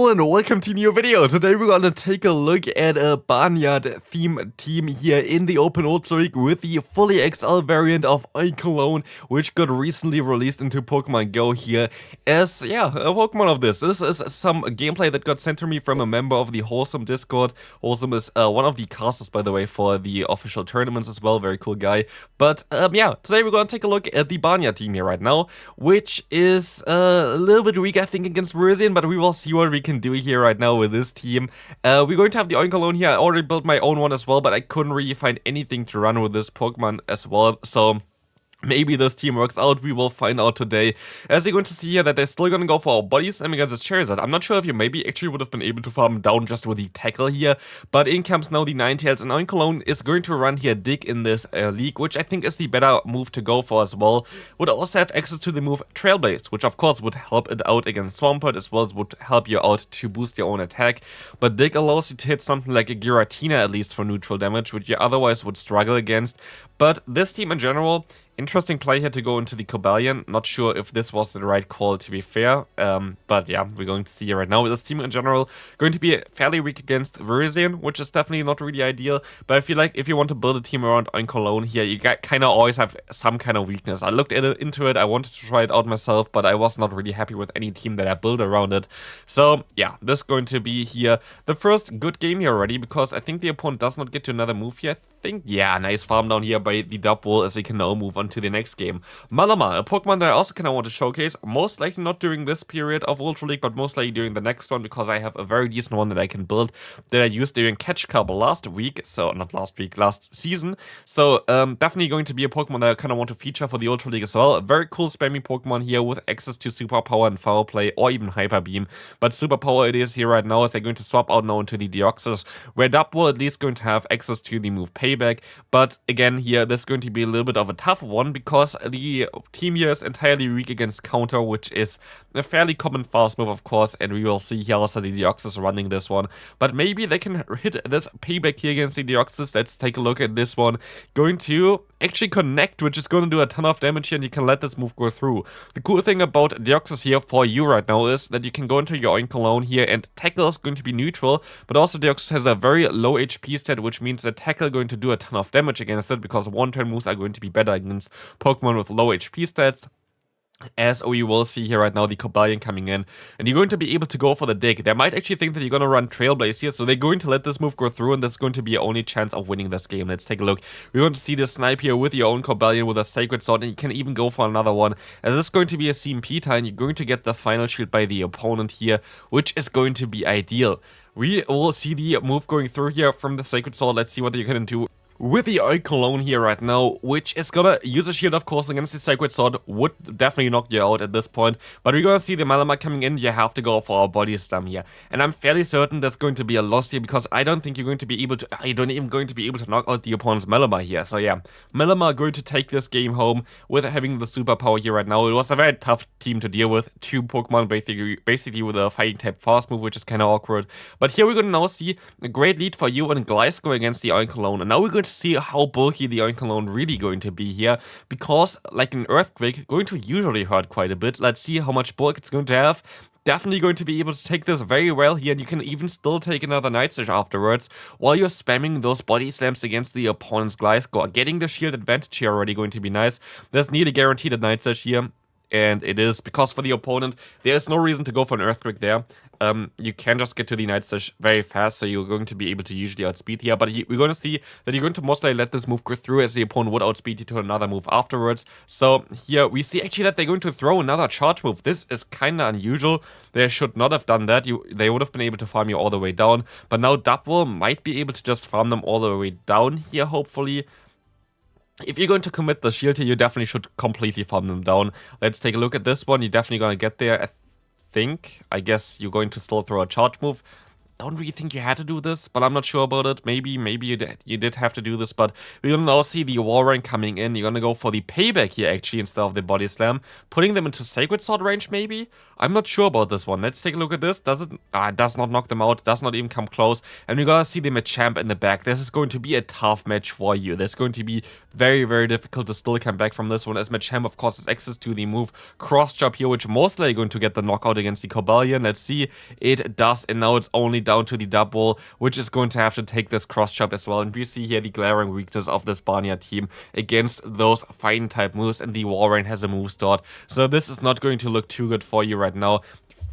Hello and welcome to a new video. Today we're gonna take a look at a Barnyard theme team here in the Open Ultra League with the fully XL variant of Oinkologne, which got recently released into Pokemon Go here as, a Pokemon of this. This is some gameplay that got sent to me from a member of the Wholesome Discord. Wholesome is one of the casters, by the way, for the official tournaments as well. Very cool guy. But today we're gonna take a look at the Barnyard team here right now, which is a little bit weak, I think, against Virizion, but we will see what we can do here right now with this team. We're going to have the Oinkologne here. I already built my own one as well, but I couldn't really find anything to run with this Pokemon as well, so maybe this team works out. We will find out today. As you're going to see here that they're still going to go for our Body Slam against this Charizard. I'm not sure if you maybe actually would have been able to farm down just with the Tackle here, but in comes now the Ninetales, and Oinkologne is going to run here Dig in this league, which I think is the better move to go for as well. Would also have access to the move Trailblaze, which of course would help it out against Swampert, as well as would help you out to boost your own attack. But Dig allows you to hit something like a Giratina at least for neutral damage, which you otherwise would struggle against. But this team in general, interesting play here to go into the Cobalion. Not sure if this was the right call, to be fair. But yeah, we're going to see here right now. This team in general going to be fairly weak against Virizion, which is definitely not really ideal. But I feel like if you want to build a team around Oinkologne here, you kind of always have some kind of weakness. I looked into it, I wanted to try it out myself, but I was not really happy with any team that I built around it. So yeah, this is going to be here the first good game here already, because I think the opponent does not get to another move here. I think, yeah, nice farm down here by the Dubwool, as we can now move on to the next game. Malama, a Pokemon that I also kind of want to showcase, most likely not during this period of Ultra League, but most likely during the next one, because I have a very decent one that I can build that I used during Catch Cup last week, so not last week, last season. So definitely going to be a Pokemon that I kind of want to feature for the Ultra League as well. A very cool spammy Pokemon here with access to Superpower and Foul Play, or even Hyper Beam, but Superpower it is here right now, as they're going to swap out now into the Deoxys, where Dubwool at least going to have access to the move Payback. But again here, this is going to be a little bit of a tough one, because the team here is entirely weak against Counter, which is a fairly common fast move, of course, and we will see here also the Deoxys running this one. But maybe they can hit this Payback here against the Deoxys. Let's take a look at this one. Going to actually connect, which is going to do a ton of damage here, and you can let this move go through. The cool thing about Deoxys here for you right now is that you can go into your Oinkologne here, and Tackle is going to be neutral, but also Deoxys has a very low HP stat, which means that Tackle is going to do a ton of damage against it, because one-turn moves are going to be better against Pokemon with low HP stats. As we will see here right now, the Cobalion coming in, and you're going to be able to go for the Dig. They might actually think that you're going to run Trailblaze here, so they're going to let this move go through, and this is going to be your only chance of winning this game. Let's take a look. We're going to see this Snipe here with your own Cobalion with a Sacred Sword, and you can even go for another one, as this is going to be a CMP tie, and you're going to get the final shield by the opponent here, which is going to be ideal. We will see the move going through here from the Sacred Sword. Let's see what you're going to do with the Oinkologne here right now, which is gonna use a shield, of course, against the Sacred Sword. Would definitely knock you out at this point, but we're gonna see the Malama coming in. You have to go for our Body Slam here, and I'm fairly certain there's going to be a loss here, because I don't think you're going to be able to, I don't even going to be able to knock out the opponent's Malama here. So yeah, Malama are going to take this game home with having the Superpower here right now. It was a very tough team to deal with. Two Pokemon basically with a Fighting type fast move, which is kind of awkward. But here we're gonna now see a great lead for you and Gliscor against the Oinkologne, and now we're going to see how bulky the Oinkologne really going to be here, because like an Earthquake going to usually hurt quite a bit. Let's see how much bulk it's going to have. Definitely going to be able to take this very well here, and you can even still take another Night Stage afterwards while you're spamming those Body Slams against the opponent's Gliscor. Getting the shield advantage here already going to be nice. There's nearly guaranteed a Night Stage here, and it is, because for the opponent there is no reason to go for an Earthquake there. You can just get to the Night Stage very fast, so you're going to be able to usually outspeed here, but we're going to see that you're going to most likely let this move go through, as the opponent would outspeed you to another move afterwards. So here we see actually that they're going to throw another charge move. This is kind of unusual. They should not have done that. They would have been able to farm you all the way down, but now Dubwool might be able to just farm them all the way down here, hopefully. If you're going to commit the shield here, you definitely should completely farm them down. Let's take a look at this one. You're definitely going to get there. I guess you're going to still throw a charge move. don't really think you had to do this, but I'm not sure about it. Maybe you did have to do this, but we're gonna now see the Warren coming in. You're gonna go for the payback here, actually, instead of the body slam. Putting them into Sacred Sword range, maybe? I'm not sure about this one. Let's take a look at this. Does not knock them out, does not even come close. And we're gonna see the Machamp in the back. This is going to be a tough match for you. This is going to be very, very difficult to still come back from this one, as Machamp, of course, has access to the move Cross Chop here, which most likely going to get the knockout against the Cobalion. Let's see. It does, and now it's only down to the double, which is going to have to take this Cross Chop as well. And we see here the glaring weakness of this Barnyard team against those fighting type moves, and the Warren has a move start. So this is not going to look too good for you right now.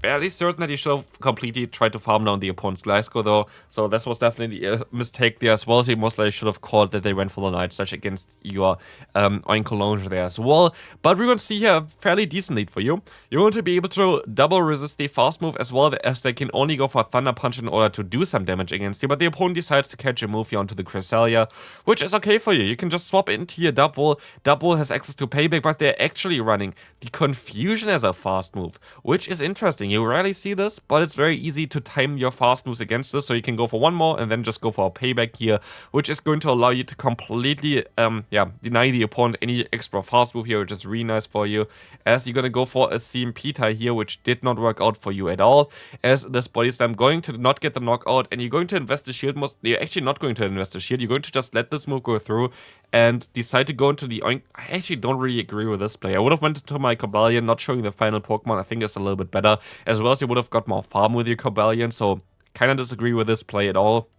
Fairly certain that you should have completely tried to farm down the opponent's Gliscor though, so this was definitely a mistake there as well. So you most likely should have called that they went for the Night Slash against your Oinkologne there as well. But we're going to see here a fairly decent lead for you. You're going to be able to double resist the fast move as well, as they can only go for Thunder Punch in order to do some damage against you, but the opponent decides to catch a move here onto the Cresselia, which is okay for you. You can just swap into your double. Double has access to payback, but they're actually running the Confusion as a fast move, which is interesting. You rarely see this, but it's very easy to time your fast moves against this, so you can go for one more and then just go for a payback here, which is going to allow you to completely deny the opponent any extra fast move here, which is really nice for you, as you're gonna go for a CMP tie here, which did not work out for you at all, as this body slam going to not get the knockout, and you're going to invest the shield. You're actually not going to invest the shield. You're going to just let this move go through and decide to go into the Oink. I actually don't really agree with this play. I would have went into my Cobalion, not showing the final Pokemon. I think it's a little bit better, as well as you would have got more farm with your Cobalion, so kind of disagree with this play at all.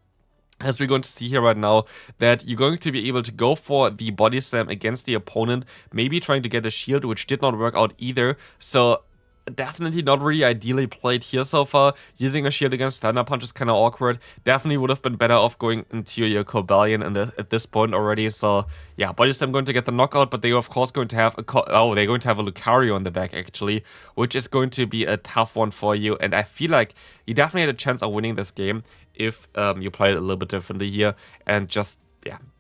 As we're going to see here right now, that you're going to be able to go for the body slam against the opponent, maybe trying to get a shield, which did not work out either, so definitely not really ideally played here so far. Using a shield against Thunder Punch is kind of awkward. Definitely would have been better off going into your Cobalion at this point already. So yeah, Body Slam going to get the knockout, but they're of course going to have they're going to have a Lucario in the back actually, which is going to be a tough one for you. And I feel like you definitely had a chance of winning this game if you played it a little bit differently here and just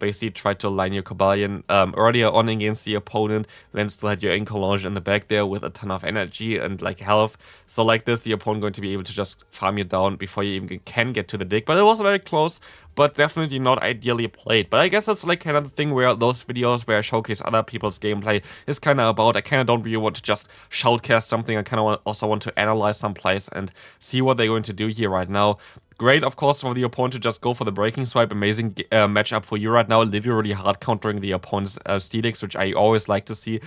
basically tried to align your Cobalion earlier on against the opponent, then still had your Oinkologne in the back there with a ton of energy and like health. So like this, the opponent going to be able to just farm you down before you even can get to the dig. But it was very close, but definitely not ideally played. But I guess that's like kind of the thing where those videos where I showcase other people's gameplay is kind of about. I kind of don't really want to just shoutcast something. I kind of also want to analyze some plays and see what they're going to do here right now. Great, of course, for the opponent to just go for the Breaking Swipe. Amazing matchup for you right now. Literally hard countering the opponent's Steelix, which I always like to see.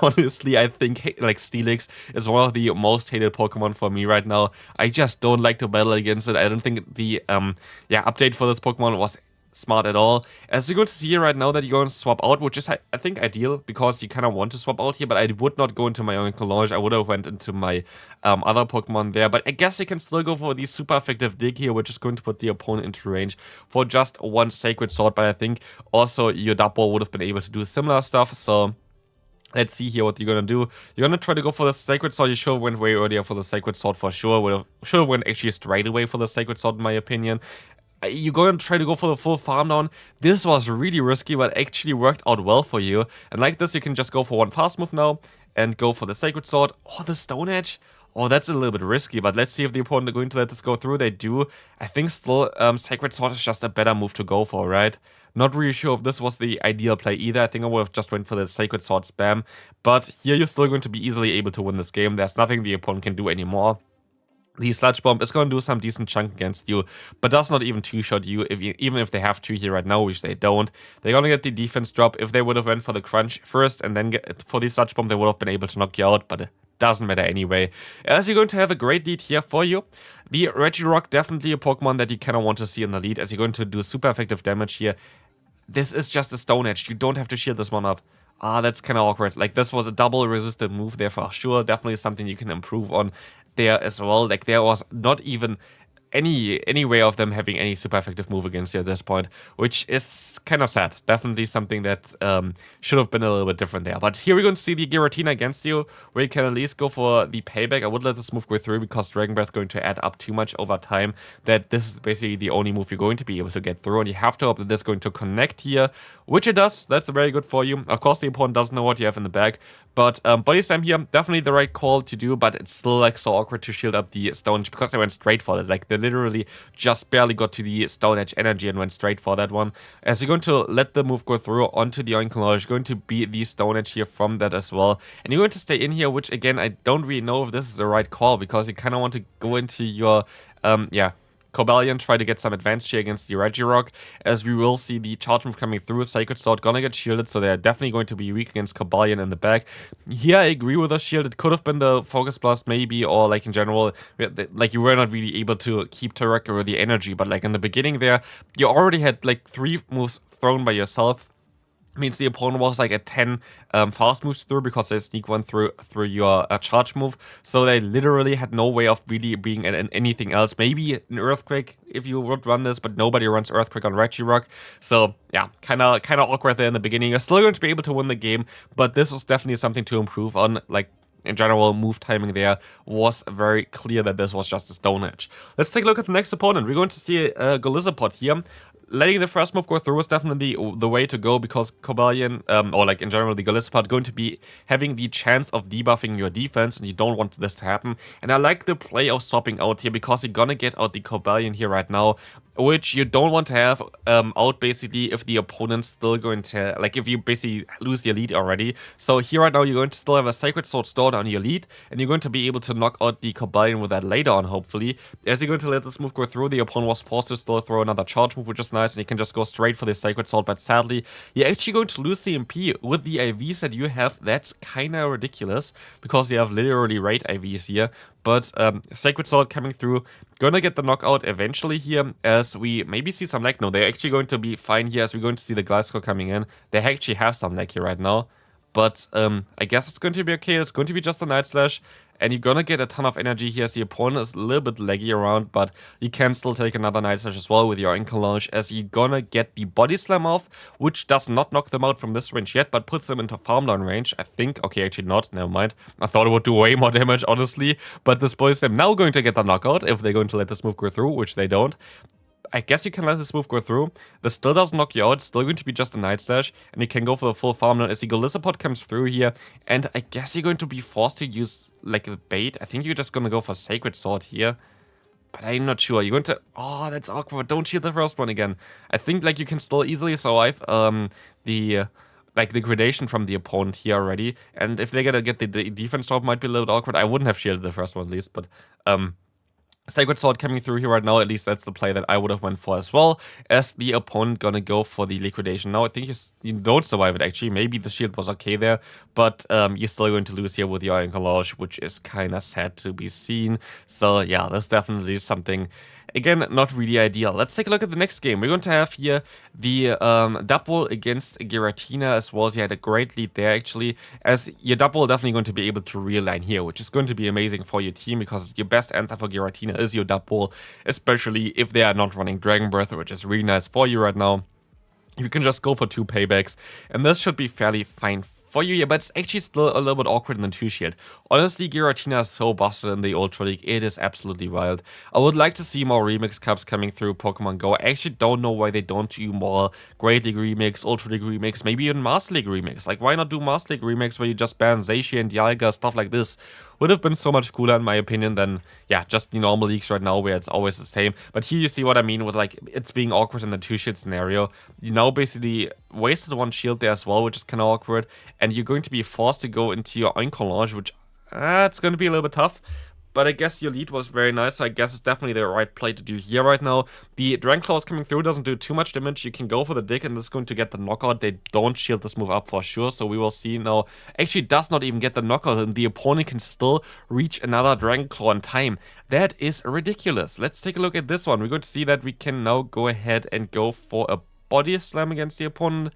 Honestly, I think like Steelix is one of the most hated Pokemon for me right now. I just don't like to battle against it. I don't think the update for this Pokemon was smart at all. As you're going to see here right now that you're going to swap out, which is I think ideal because you kind of want to swap out here, but I would not go into my Oinkologne. I would have went into my other Pokemon there, but I guess you can still go for the super effective dig here, which is going to put the opponent into range for just one Sacred Sword, but I think also your double would have been able to do similar stuff, so let's see here what you're gonna do. You're gonna try to go for the Sacred Sword. You should have went way earlier for the Sacred Sword for sure. Should have went actually straight away for the Sacred Sword in my opinion. You're going to try to go for the full farm down. This was really risky, but actually worked out well for you. And like this, you can just go for one fast move now and go for the Sacred Sword. Oh, the Stone Edge. Oh, that's a little bit risky, but let's see if the opponent are going to let this go through. They do. I think still Sacred Sword is just a better move to go for, right? Not really sure if this was the ideal play either. I think I would have just went for the Sacred Sword spam. But here you're still going to be easily able to win this game. There's nothing the opponent can do anymore. The Sludge Bomb is going to do some decent chunk against you, but does not even two-shot you, even if they have two here right now, which they don't. They're going to get the defense drop. If they would have went for the Crunch first and then get for the Sludge Bomb, they would have been able to knock you out, but it doesn't matter anyway. As you're going to have a great lead here for you. The Regirock, definitely a Pokemon that you kind of want to see in the lead, as you're going to do super effective damage here. This is just a Stone Edge. You don't have to shield this one up. That's kind of awkward. Like, this was a double resistant move there for sure. Definitely something you can improve on there as well. Like, there was not even any way of them having any super effective move against you at this point, which is kind of sad. Definitely something that should have been a little bit different there. But here we're going to see the Giratina against you, where you can at least go for the payback. I would let this move go through because Dragon Breath is going to add up too much over time that this is basically the only move you're going to be able to get through, and you have to hope that this is going to connect here, which it does. That's very good for you. Of course, the opponent doesn't know what you have in the bag, but Body Slam here, definitely the right call to do, but it's still like so awkward to shield up the Stone because they went straight for it. Like, the literally just barely got to the Stone Edge energy and went straight for that one. As you're going to let the move go through onto the Oinkologne, going to be the Stone Edge here from that as well. And you're going to stay in here, which again, I don't really know if this is the right call, because you kind of want to go into your, Cobalion, try to get some advantage here against the Regirock, as we will see the charge move coming through. Sacred Sword gonna get shielded, so they're definitely going to be weak against Cobalion in the back. Here, I agree with the shield. It could have been the Focus Blast maybe, or like in general, like you were not really able to keep Turok or the energy, but like in the beginning there, you already had like 3 moves thrown by yourself. Means the opponent was like at 10 fast moves through, because they sneak one through your charge move. So they literally had no way of really being in anything else. Maybe an Earthquake if you would run this, but nobody runs Earthquake on Regirock. So yeah, kind of awkward there in the beginning. You're still going to be able to win the game, but this was definitely something to improve on. Like, in general, move timing there was very clear that this was just a Stone Edge. Let's take a look at the next opponent. We're going to see a Golisopod here. Letting the first move go through is definitely the way to go, because Cobalion, or like in general the Golisopod, going to be having the chance of debuffing your defense, and you don't want this to happen. And I like the play of swapping out here, because you're gonna get out the Cobalion here right now, which you don't want to have out basically if the opponent's still going to, like if you basically lose your lead already. So here right now you're going to still have a Sacred Sword stored on your lead, and you're going to be able to knock out the Cobalion with that later on, hopefully. As you're going to let this move go through, the opponent was forced to still throw another charge move, which is nice, and you can just go straight for the Sacred Sword, but sadly, you're actually going to lose the MP with the IVs that you have. That's kinda ridiculous, because you have literally raid IVs here. But Sacred Sword coming through, gonna get the knockout eventually here, as we maybe see some lag. No, they're actually going to be fine here, as we're going to see the Gliscor coming in. They actually have some lag here right now. But I guess it's going to be okay. It's going to be just a Night Slash, and you're gonna get a ton of energy here, as the opponent is a little bit laggy around, but you can still take another Night Slash as well with your Oinkologne, as you're gonna get the Body Slam off, which does not knock them out from this range yet, but puts them into farm down range, I think. Okay, actually not, never mind. I thought it would do way more damage, honestly, but this Body Slam now going to get the knockout, if they're going to let this move go through, which they don't. I guess you can let this move go through. This still doesn't knock you out. It's still going to be just a Night Slash, and you can go for the full farm down as the Golisopod comes through here. And I guess you're going to be forced to use like a bait. I think you're just going to go for Sacred Sword here, but I'm not sure. You're going to... Oh, that's awkward. Don't shield the first one again. I think like you can still easily survive the liquidation from the opponent here already. And if they're gonna get the defense drop, might be a little bit awkward. I wouldn't have shielded the first one at least, but Sacred Sword coming through here right now, at least that's the play that I would have went for as well, as the opponent gonna go for the liquidation. Now I think you don't survive it actually, maybe the shield was okay there, but you're still going to lose here with your Oinkologne, which is kinda sad to be seen. So yeah, that's definitely something, again, not really ideal. Let's take a look at the next game. We're going to have here the double against Giratina as well, as you had a great lead there actually, as your double definitely going to be able to realign here, which is going to be amazing for your team, because your best answer for Giratina is your double, especially if they are not running Dragon Breath, which is really nice for you right now. You can just go for 2 paybacks, and this should be fairly fine for you, yeah, but it's actually still a little bit awkward in the 2 shield. Honestly, Giratina is so busted in the Ultra League, it is absolutely wild. I would like to see more Remix Cups coming through Pokemon Go. I actually don't know why they don't do more Great League Remix, Ultra League Remix, maybe even Master League Remix. Like, why not do Master League Remix where you just ban Zacian and Dialga, stuff like this? Would have been so much cooler in my opinion than, yeah, just the normal leagues right now where it's always the same. But here you see what I mean with, like, it's being awkward in the 2 shield scenario. You now basically wasted 1 shield there as well, which is kind of awkward, and you're going to be forced to go into your Oinkologne, which it's going to be a little bit tough. But I guess your lead was very nice, so I guess it's definitely the right play to do here right now. The Dragon Claw is coming through, doesn't do too much damage. You can go for the dig, and this is going to get the knockout. They don't shield this move up for sure, so we will see now. Actually, does not even get the knockout, and the opponent can still reach another Dragon Claw in time. That is ridiculous. Let's take a look at this one. We're going to see that we can now go ahead and go for a Body Slam against the opponent.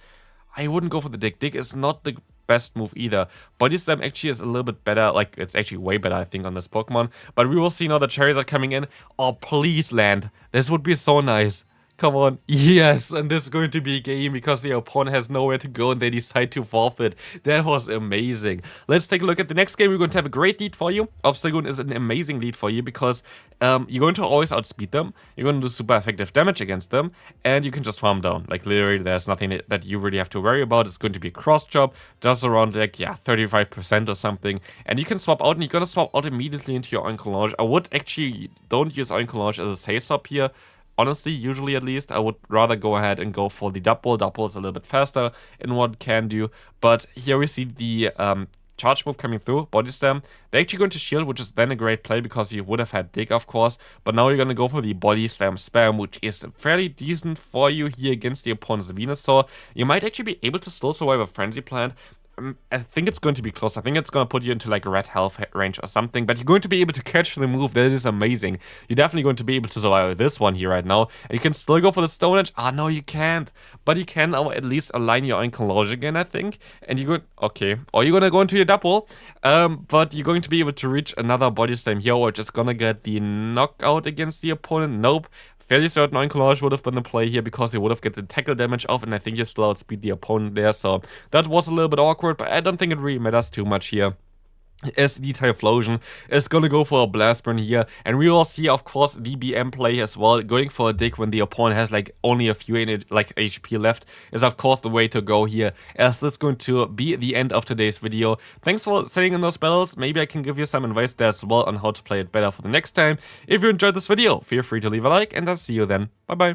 I wouldn't go for the dig. Dig is not the best move either. Body Slam actually is a little bit better, like it's actually way better I think on this Pokemon, but we will see now the cherries are coming in. Oh, please land. This would be so nice. Come on. Yes, and this is going to be a game because the opponent has nowhere to go and they decide to forfeit. That was amazing. Let's take a look at the next game. We're going to have a great lead for you. Obstagoon is an amazing lead for you because you're going to always outspeed them. You're going to do super effective damage against them. And you can just farm down. Like, literally, there's nothing that you really have to worry about. It's going to be a cross job. Just around, like, yeah, 35% or something. And you can swap out, and you're going to swap out immediately into your Oinkologne. I would actually don't use Oinkologne as a safe swap here. Honestly, usually at least, I would rather go ahead and go for the double. Double is a little bit faster in what it can do. But here we see the charge move coming through, body slam. They're actually going to shield, which is then a great play because you would have had dig, of course. But now you're going to go for the body slam spam, which is fairly decent for you here against the opponent's Venusaur. You might actually be able to still survive a Frenzy Plant. I think it's going to be close. I think it's going to put you into like a red health range or something, but you're going to be able to catch the move. That is amazing. You're definitely going to be able to survive this one here right now, and you can still go for the Stone Edge. Ah, no, you can't, but you can now at least align your Oinkologne again, I think, and you're good. Okay, or you're gonna go into your double, but you're going to be able to reach another body slam here, or just gonna get the knockout against the opponent. Nope. Fairly certain Oinkologne would have been the play here because you would have get the tackle damage off, and I think you still outspeed the opponent there, so that was a little bit awkward. But I don't think it really matters too much here, as the Typhlosion is gonna go for a Blast Burn here, and we will see, of course, the BM play as well. Going for a dig when the opponent has like only a few HP left is of course the way to go here, as that's going to be the end of today's video. Thanks for sitting in those battles. Maybe I can give you some advice there as well on how to play it better for the next time. If you enjoyed this video, feel free to leave a like, and I'll see you then. Bye bye.